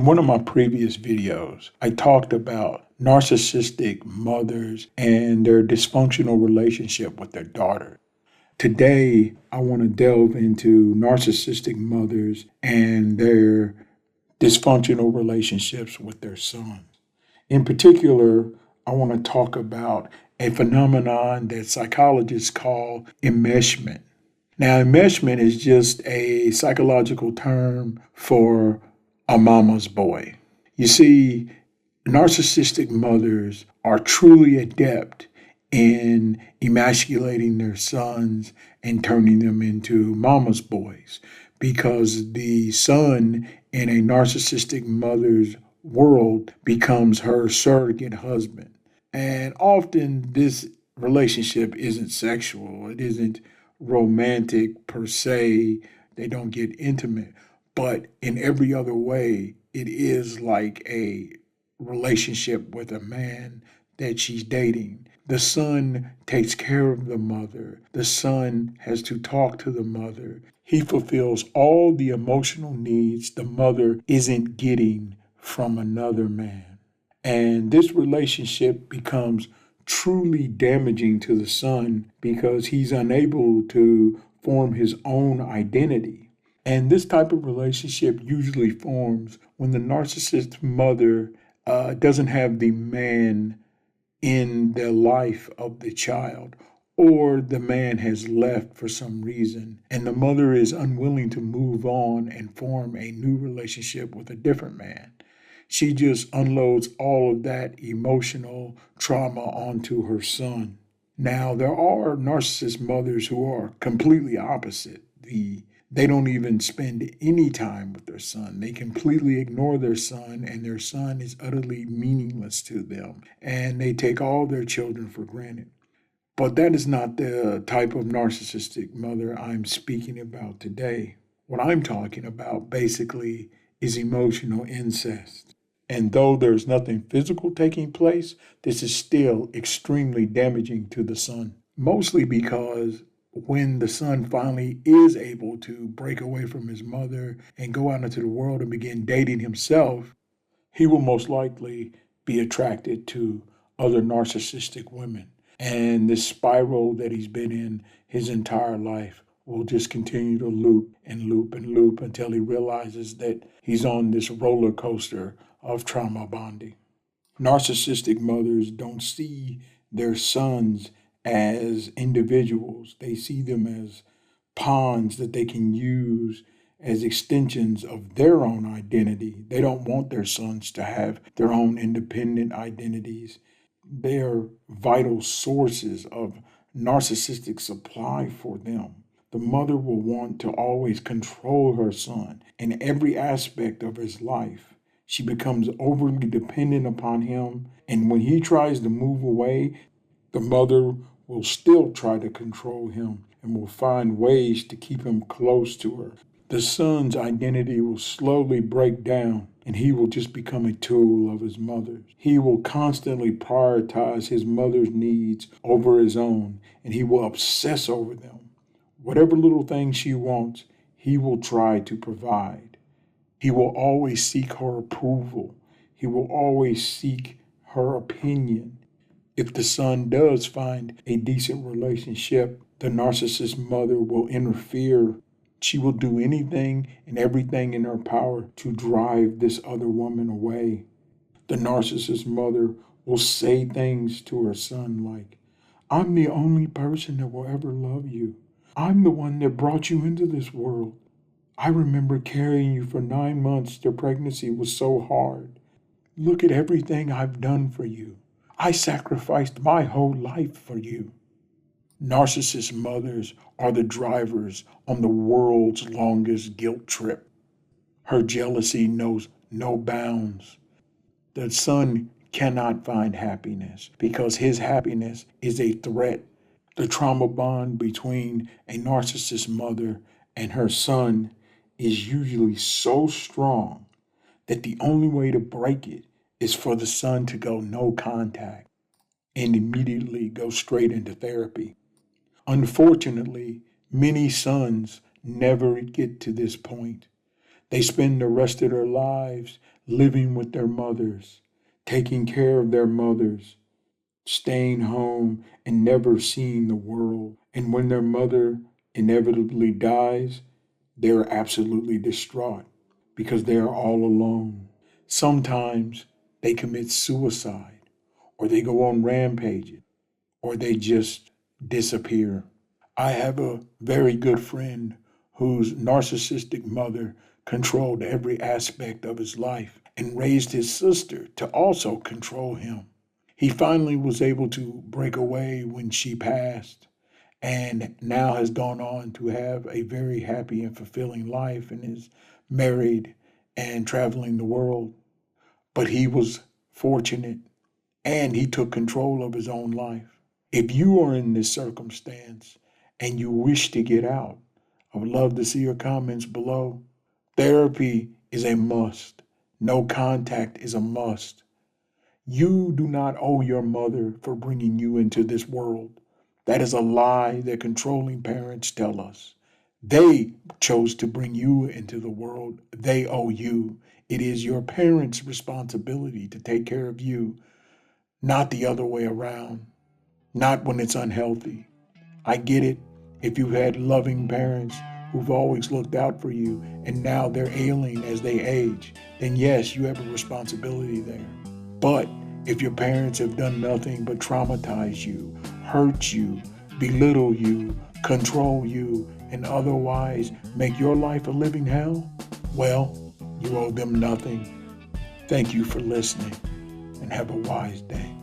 one of my previous videos, I talked about narcissistic mothers and their dysfunctional relationship with their daughter. Today, I want to delve into narcissistic mothers and their dysfunctional relationships with their sons. In particular, I want to talk about a phenomenon that psychologists call enmeshment. Now, enmeshment is just a psychological term for a mama's boy. You see, narcissistic mothers are truly adept in emasculating their sons and turning them into mama's boys because the son in a narcissistic mother's world becomes her surrogate husband. And often this relationship isn't sexual, it isn't romantic per se, they don't get intimate, but in every other way, it is like a relationship with a man that she's dating. The son takes care of the mother. The son has to talk to the mother. He fulfills all the emotional needs the mother isn't getting from another man. And this relationship becomes truly damaging to the son because he's unable to form his own identity. And this type of relationship usually forms when the narcissist mother doesn't have the man in the life of the child, or the man has left for some reason, and the mother is unwilling to move on and form a new relationship with a different man. She just unloads all of that emotional trauma onto her son. Now, there are narcissist mothers who are completely opposite. They don't even spend any time with their son. They completely ignore their son, and their son is utterly meaningless to them. And they take all their children for granted. But that is not the type of narcissistic mother I'm speaking about today. What I'm talking about basically is emotional incest. And though there's nothing physical taking place, this is still extremely damaging to the son. Mostly because when the son finally is able to break away from his mother and go out into the world and begin dating himself, he will most likely be attracted to other narcissistic women. And this spiral that he's been in his entire life will just continue to loop and loop and loop until he realizes that he's on this roller coaster of trauma bonding. Narcissistic mothers don't see their sons as individuals. They see them as pawns that they can use as extensions of their own identity. They don't want their sons to have their own independent identities. They are vital sources of narcissistic supply for them. The mother will want to always control her son in every aspect of his life. She becomes overly dependent upon him, and when he tries to move away, the mother will still try to control him and will find ways to keep him close to her. The son's identity will slowly break down, and he will just become a tool of his mother's. He will constantly prioritize his mother's needs over his own, and he will obsess over them. Whatever little thing she wants, he will try to provide. He will always seek her approval. He will always seek her opinion. If the son does find a decent relationship, the narcissist mother will interfere. She will do anything and everything in her power to drive this other woman away. The narcissist mother will say things to her son like, "I'm the only person that will ever love you. I'm the one that brought you into this world. I remember carrying you for 9 months. The pregnancy was so hard. Look at everything I've done for you. I sacrificed my whole life for you." Narcissist mothers are the drivers on the world's longest guilt trip. Her jealousy knows no bounds. The son cannot find happiness because his happiness is a threat. The trauma bond between a narcissist mother and her son is usually so strong that the only way to break it is for the son to go no contact and immediately go straight into therapy. Unfortunately, many sons never get to this point. They spend the rest of their lives living with their mothers, taking care of their mothers, staying home and never seeing the world. And when their mother inevitably dies, they're absolutely distraught because they are all alone. Sometimes they commit suicide, or they go on rampages, or they just disappear. I have a very good friend whose narcissistic mother controlled every aspect of his life and raised his sister to also control him. He finally was able to break away when she passed and now has gone on to have a very happy and fulfilling life and is married and traveling the world. But he was fortunate and he took control of his own life. If you are in this circumstance and you wish to get out, I would love to see your comments below. Therapy is a must. No contact is a must. You do not owe your mother for bringing you into this world. That is a lie that controlling parents tell us. They chose to bring you into the world. They owe you. It is your parents' responsibility to take care of you, not the other way around, not when it's unhealthy. I get it. If you've had loving parents who've always looked out for you and now they're ailing as they age, then yes, you have a responsibility there. But if your parents have done nothing but traumatize you, hurt you, belittle you, control you, and otherwise make your life a living hell, well, you owe them nothing. Thank you for listening and have a wise day.